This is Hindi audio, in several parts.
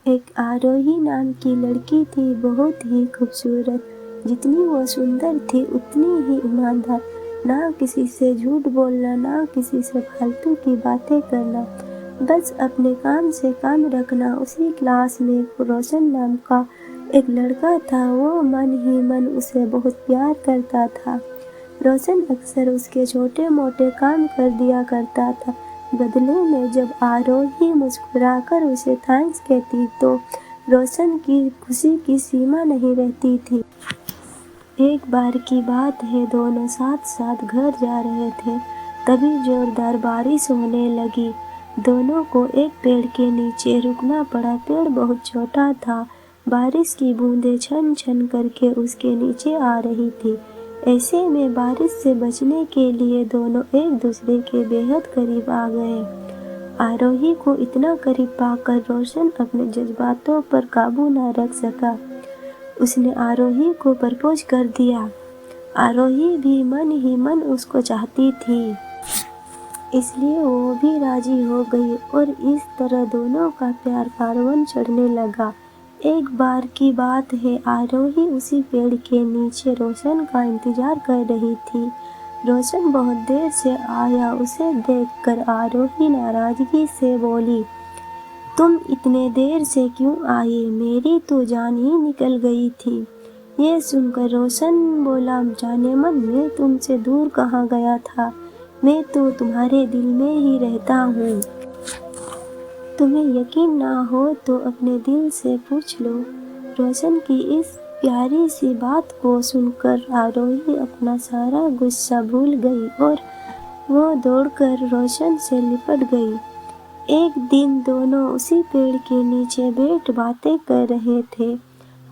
एक आरोही नाम की लड़की थी, बहुत ही खूबसूरत। जितनी वो सुंदर थी उतनी ही ईमानदार। ना किसी से झूठ बोलना, ना किसी से फालतू की बातें करना, बस अपने काम से काम रखना। उसी क्लास में रोशन नाम का एक लड़का था। वो मन ही मन उसे बहुत प्यार करता था। रोशन अक्सर उसके छोटे मोटे काम कर दिया करता था। बदले में जब आरोही मुस्कुराकर उसे थैंक्स कहती तो रोशन की खुशी की सीमा नहीं रहती थी। एक बार की बात है, दोनों साथ साथ घर जा रहे थे, तभी जोरदार बारिश होने लगी। दोनों को एक पेड़ के नीचे रुकना पड़ा। पेड़ बहुत छोटा था। बारिश की बूंदें छन छन करके उसके नीचे आ रही थी। ऐसे में बारिश से बचने के लिए दोनों एक दूसरे के बेहद करीब आ गए। आरोही को इतना करीब पाकर रोशन अपने जज्बातों पर काबू न रख सका। उसने आरोही को प्रपोज कर दिया। आरोही भी मन ही मन उसको चाहती थी, इसलिए वो भी राजी हो गई और इस तरह दोनों का प्यार परवान चढ़ने लगा। एक बार की बात है, आरोही उसी पेड़ के नीचे रोशन का इंतजार कर रही थी। रोशन बहुत देर से आया। उसे देखकर आरोही नाराजगी से बोली, तुम इतने देर से क्यों आई? मेरी तो जान ही निकल गई थी। ये सुनकर रोशन बोला, जाने मन, मैं तुमसे दूर कहाँ गया था, मैं तो तुम्हारे दिल में ही रहता हूँ। तुम्हें यकीन ना हो तो अपने दिल से पूछ लो। रोशन की इस प्यारी सी बात को सुनकर आरोही अपना सारा गुस्सा भूल गई और वो दौड़कर रोशन से लिपट गई। एक दिन दोनों उसी पेड़ के नीचे बैठ बातें कर रहे थे।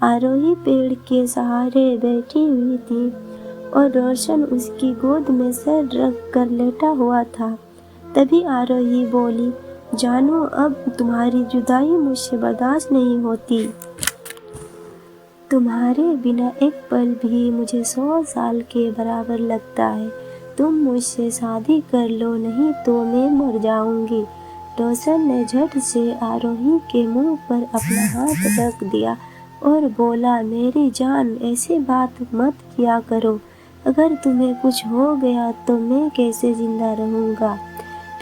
आरोही पेड़ के सहारे बैठी हुई थी और रोशन उसकी गोद में सर रख कर लेटा हुआ था। तभी आरोही बोली, जानू, अब तुम्हारी जुदाई मुझसे बर्दाश्त नहीं होती। तुम्हारे बिना एक पल भी मुझे 100 साल के बराबर लगता है। तुम मुझसे शादी कर लो, नहीं तो मैं मर जाऊंगी। रोशन ने झट से आरोही के मुंह पर अपना हाथ रख दिया और बोला, मेरी जान, ऐसी बात मत किया करो। अगर तुम्हें कुछ हो गया तो मैं कैसे जिंदा रहूंगा?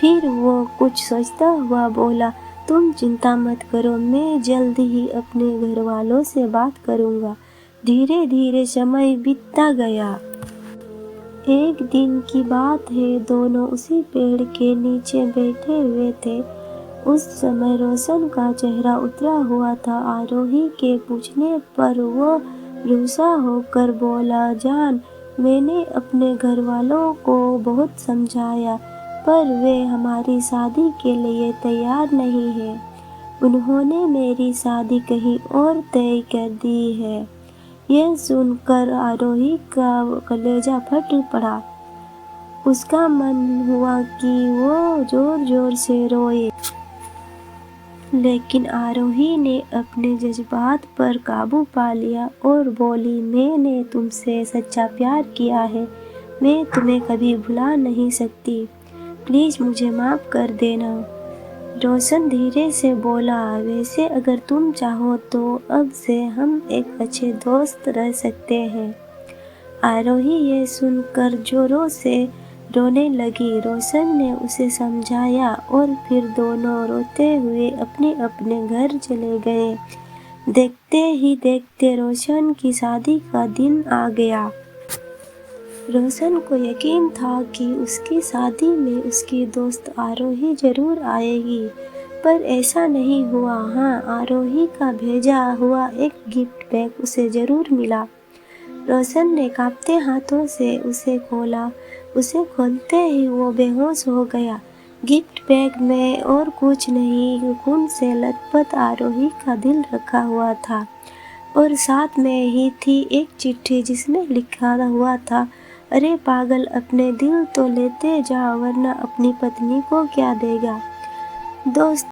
फिर वो कुछ सोचता हुआ बोला, तुम चिंता मत करो, मैं जल्द ही अपने घर वालों से बात करूंगा। धीरे धीरे समय बीतता गया। एक दिन की बात है, दोनों उसी पेड़ के नीचे बैठे हुए थे। उस समय रोशन का चेहरा उतरा हुआ था। आरोही के पूछने पर वो रुसा होकर बोला, जान, मैंने अपने घर वालों को बहुत समझाया, पर वे हमारी शादी के लिए तैयार नहीं है। उन्होंने मेरी शादी कहीं और तय कर दी है। यह सुनकर आरोही का कलेजा फट पड़ा। उसका मन हुआ कि वो जोर जोर से रोए, लेकिन आरोही ने अपने जज्बात पर काबू पा लिया और बोली, मैंने तुमसे सच्चा प्यार किया है, मैं तुम्हें कभी भुला नहीं सकती। प्लीज़ मुझे माफ़ कर देना। रोशन धीरे से बोला, वैसे अगर तुम चाहो तो अब से हम एक अच्छे दोस्त रह सकते हैं। आरोही ये सुनकर जोरों से रोने लगी। रोशन ने उसे समझाया और फिर दोनों रोते हुए अपने अपने घर चले गए। देखते ही देखते रोशन की शादी का दिन आ गया। रोशन को यकीन था कि उसकी शादी में उसकी दोस्त आरोही जरूर आएगी, पर ऐसा नहीं हुआ। हाँ, आरोही का भेजा हुआ एक गिफ्ट बैग उसे जरूर मिला। रोशन ने कांपते हाथों से उसे खोला। उसे खोलते ही वो बेहोश हो गया। गिफ्ट बैग में और कुछ नहीं, खून से लथपथ आरोही का दिल रखा हुआ था और साथ में ही थी एक चिट्ठी जिसमें लिखा हुआ था, अरे पागल, अपने दिल तो लेते जा, वरना अपनी पत्नी को क्या देगा। दोस्त